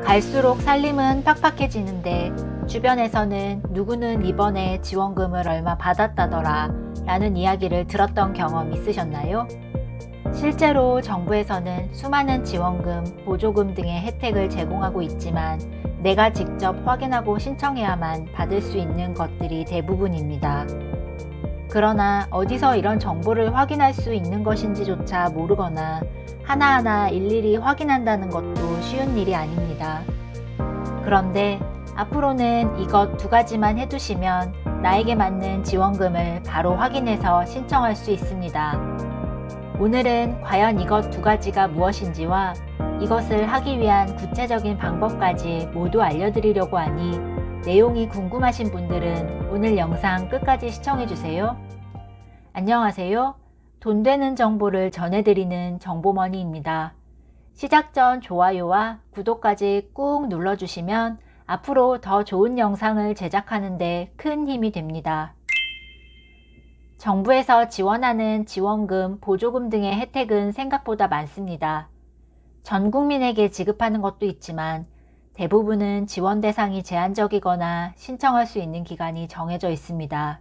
갈수록 살림은 팍팍해지는데 주변에서는 누구는 이번에 지원금을 얼마 받았다더라 라는 이야기를 들었던 경험 있으셨나요? 실제로 정부에서는 수많은 지원금, 보조금 등의 혜택을 제공하고 있지만 내가 직접 확인하고 신청해야만 받을 수 있는 것들이 대부분입니다. 그러나 어디서 이런 정보를 확인할 수 있는 것인지조차 모르거나 하나하나 일일이 확인한다는 것도 쉬운 일이 아닙니다. 그런데 앞으로는 이것 두 가지만 해두시면 나에게 맞는 지원금을 바로 확인해서 신청할 수 있습니다. 오늘은 과연 이것 두 가지가 무엇인지와 이것을 하기 위한 구체적인 방법까지 모두 알려드리려고 하니 내용이 궁금하신 분들은 오늘 영상 끝까지 시청해주세요. 안녕하세요. 돈 되는 정보를 전해드리는 정보머니입니다. 시작 전 좋아요와 구독까지 꾹 눌러주시면 앞으로 더 좋은 영상을 제작하는 데 큰 힘이 됩니다. 정부에서 지원하는 지원금, 보조금 등의 혜택은 생각보다 많습니다. 전 국민에게 지급하는 것도 있지만 대부분은 지원 대상이 제한적이거나 신청할 수 있는 기간이 정해져 있습니다.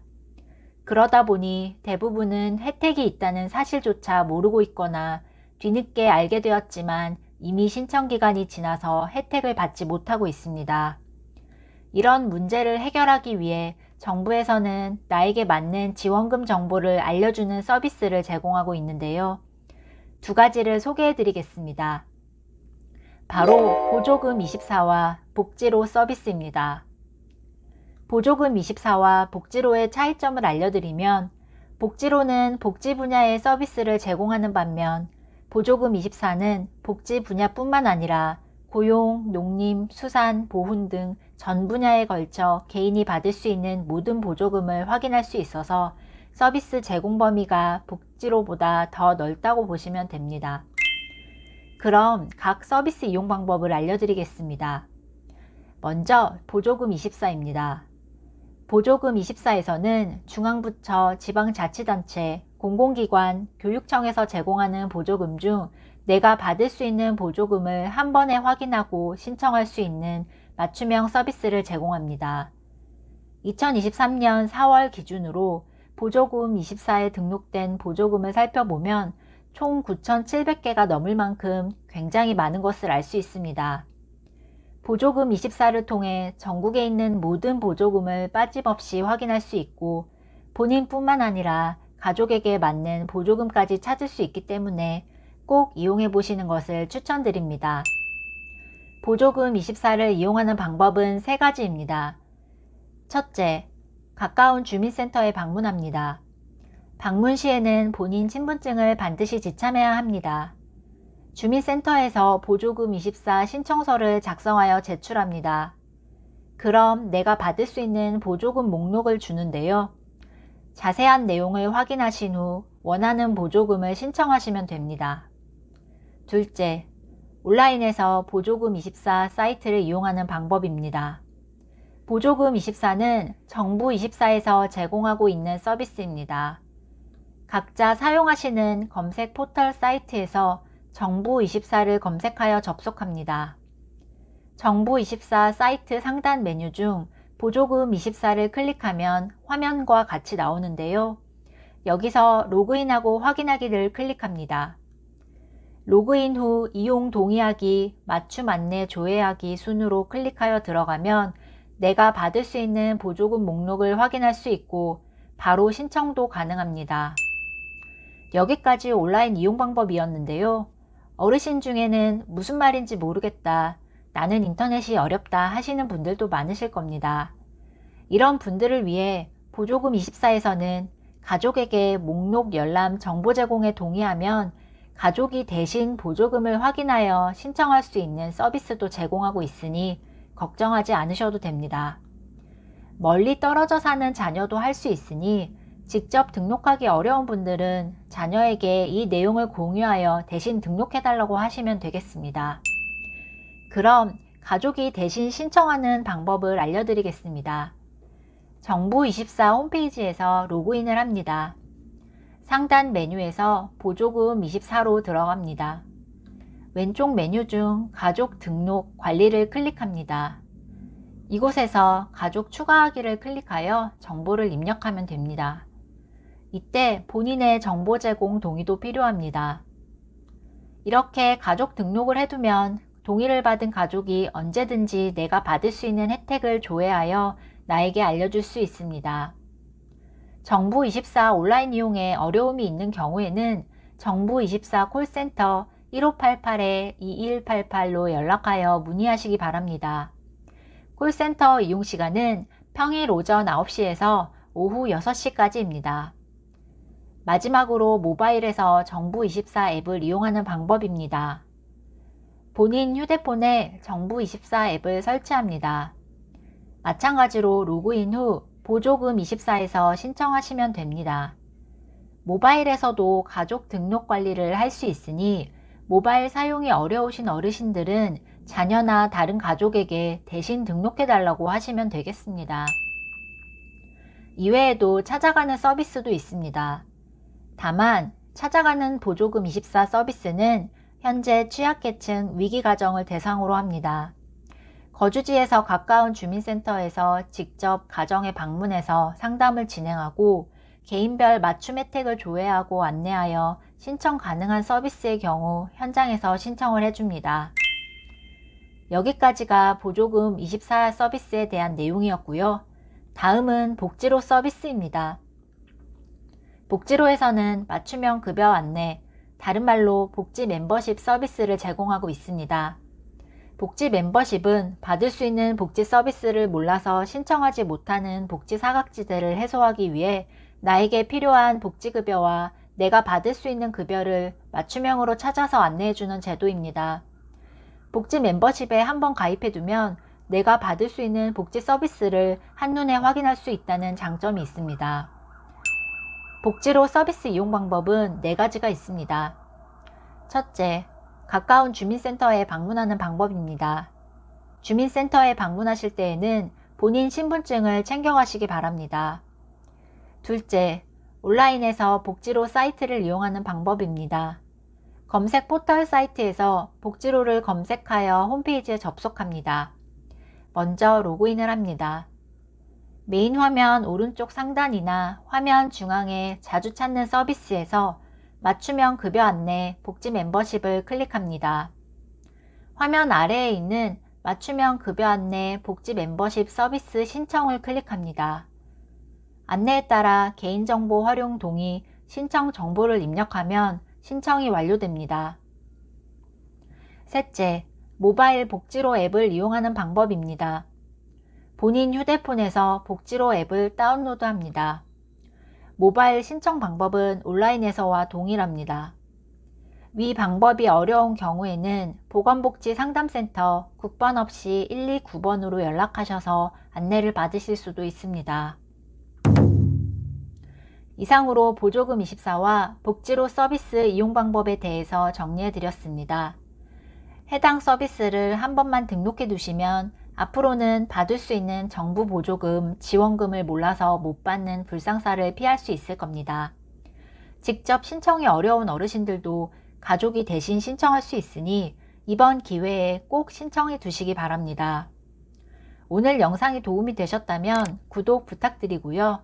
그러다 보니 대부분은 혜택이 있다는 사실조차 모르고 있거나 뒤늦게 알게 되었지만 이미 신청 기간이 지나서 혜택을 받지 못하고 있습니다. 이런 문제를 해결하기 위해 정부에서는 나에게 맞는 지원금 정보를 알려주는 서비스를 제공하고 있는데요. 두 가지를 소개해 드리겠습니다. 바로 보조금24와 복지로 서비스입니다. 보조금24와 복지로의 차이점을 알려드리면 복지로는 복지 분야의 서비스를 제공하는 반면 보조금24는 복지 분야뿐만 아니라 고용, 농림, 수산, 보훈 등 전 분야에 걸쳐 개인이 받을 수 있는 모든 보조금을 확인할 수 있어서 서비스 제공 범위가 복지로보다 더 넓다고 보시면 됩니다. 그럼 각 서비스 이용 방법을 알려드리겠습니다. 먼저 보조금24입니다. 보조금24에서는 중앙부처, 지방자치단체, 공공기관, 교육청에서 제공하는 보조금 중 내가 받을 수 있는 보조금을 한 번에 확인하고 신청할 수 있는 맞춤형 서비스를 제공합니다. 2023년 4월 기준으로 보조금24에 등록된 보조금을 살펴보면 총 9,700개가 넘을 만큼 굉장히 많은 것을 알 수 있습니다. 보조금24를 통해 전국에 있는 모든 보조금을 빠짐없이 확인할 수 있고 본인뿐만 아니라 가족에게 맞는 보조금까지 찾을 수 있기 때문에 꼭 이용해 보시는 것을 추천드립니다. 보조금24를 이용하는 방법은 세 가지입니다. 첫째, 가까운 주민센터에 방문합니다. 방문 시에는 본인 신분증을 반드시 지참해야 합니다. 주민센터에서 보조금24 신청서를 작성하여 제출합니다. 그럼 내가 받을 수 있는 보조금 목록을 주는데요. 자세한 내용을 확인하신 후 원하는 보조금을 신청하시면 됩니다. 둘째, 온라인에서 보조금24 사이트를 이용하는 방법입니다. 보조금24는 정부24에서 제공하고 있는 서비스입니다. 각자 사용하시는 검색 포털 사이트에서 정부24를 검색하여 접속합니다. 정부24 사이트 상단 메뉴 중 보조금24를 클릭하면 화면과 같이 나오는데요. 여기서 로그인하고 확인하기를 클릭합니다. 로그인 후 이용 동의하기, 맞춤 안내 조회하기 순으로 클릭하여 들어가면 내가 받을 수 있는 보조금 목록을 확인할 수 있고 바로 신청도 가능합니다. 여기까지 온라인 이용 방법이었는데요. 어르신 중에는 무슨 말인지 모르겠다, 나는 인터넷이 어렵다 하시는 분들도 많으실 겁니다. 이런 분들을 위해 보조금24에서는 가족에게 목록 열람 정보 제공에 동의하면 가족이 대신 보조금을 확인하여 신청할 수 있는 서비스도 제공하고 있으니 걱정하지 않으셔도 됩니다. 멀리 떨어져 사는 자녀도 할 수 있으니 직접 등록하기 어려운 분들은 자녀에게 이 내용을 공유하여 대신 등록해달라고 하시면 되겠습니다. 그럼 가족이 대신 신청하는 방법을 알려드리겠습니다. 정부24 홈페이지에서 로그인을 합니다. 상단 메뉴에서 보조금24로 들어갑니다. 왼쪽 메뉴 중 가족 등록 관리를 클릭합니다. 이곳에서 가족 추가하기를 클릭하여 정보를 입력하면 됩니다. 이때 본인의 정보 제공 동의도 필요합니다. 이렇게 가족 등록을 해두면 동의를 받은 가족이 언제든지 내가 받을 수 있는 혜택을 조회하여 나에게 알려줄 수 있습니다. 정부24 온라인 이용에 어려움이 있는 경우에는 정부24 콜센터 1588-2188로 연락하여 문의하시기 바랍니다. 콜센터 이용시간은 평일 오전 9시에서 오후 6시까지입니다. 마지막으로 모바일에서 정부24 앱을 이용하는 방법입니다. 본인 휴대폰에 정부24 앱을 설치합니다. 마찬가지로 로그인 후 보조금24에서 신청하시면 됩니다. 모바일에서도 가족 등록 관리를 할 수 있으니 모바일 사용이 어려우신 어르신들은 자녀나 다른 가족에게 대신 등록해 달라고 하시면 되겠습니다. 이외에도 찾아가는 서비스도 있습니다. 다만 찾아가는 보조금24 서비스는 현재 취약계층 위기가정을 대상으로 합니다. 거주지에서 가까운 주민센터에서 직접 가정에 방문해서 상담을 진행하고 개인별 맞춤 혜택을 조회하고 안내하여 신청 가능한 서비스의 경우 현장에서 신청을 해줍니다. 여기까지가 보조금 24 서비스에 대한 내용이었고요. 다음은 복지로 서비스입니다. 복지로에서는 맞춤형 급여 안내, 다른 말로 복지 멤버십 서비스를 제공하고 있습니다. 복지 멤버십은 받을 수 있는 복지 서비스를 몰라서 신청하지 못하는 복지 사각지대를 해소하기 위해 나에게 필요한 복지급여와 내가 받을 수 있는 급여를 맞춤형으로 찾아서 안내해주는 제도입니다. 복지 멤버십에 한번 가입해두면 내가 받을 수 있는 복지 서비스를 한눈에 확인할 수 있다는 장점이 있습니다. 복지로 서비스 이용 방법은 4가지가 있습니다. 첫째, 가까운 주민센터에 방문하는 방법입니다. 주민센터에 방문하실 때에는 본인 신분증을 챙겨가시기 바랍니다. 둘째, 온라인에서 복지로 사이트를 이용하는 방법입니다. 검색 포털 사이트에서 복지로를 검색하여 홈페이지에 접속합니다. 먼저 로그인을 합니다. 메인 화면 오른쪽 상단이나 화면 중앙에 자주 찾는 서비스에서 맞춤형 급여 안내 복지 멤버십을 클릭합니다. 화면 아래에 있는 맞춤형 급여 안내 복지 멤버십 서비스 신청을 클릭합니다. 안내에 따라 개인정보 활용 동의, 신청 정보를 입력하면 신청이 완료됩니다. 셋째, 모바일 복지로 앱을 이용하는 방법입니다. 본인 휴대폰에서 복지로 앱을 다운로드합니다. 모바일 신청 방법은 온라인에서와 동일합니다. 위 방법이 어려운 경우에는 보건복지상담센터 국번 없이 129번으로 연락하셔서 안내를 받으실 수도 있습니다. 이상으로 보조금24와 복지로 서비스 이용 방법에 대해서 정리해 드렸습니다. 해당 서비스를 한 번만 등록해 두시면 앞으로는 받을 수 있는 정부 보조금, 지원금을 몰라서 못 받는 불상사를 피할 수 있을 겁니다. 직접 신청이 어려운 어르신들도 가족이 대신 신청할 수 있으니 이번 기회에 꼭 신청해 두시기 바랍니다. 오늘 영상이 도움이 되셨다면 구독 부탁드리고요.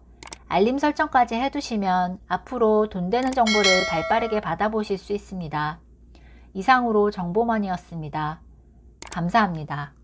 알림 설정까지 해두시면 앞으로 돈 되는 정보를 발빠르게 받아보실 수 있습니다. 이상으로 정보머니였습니다. 감사합니다.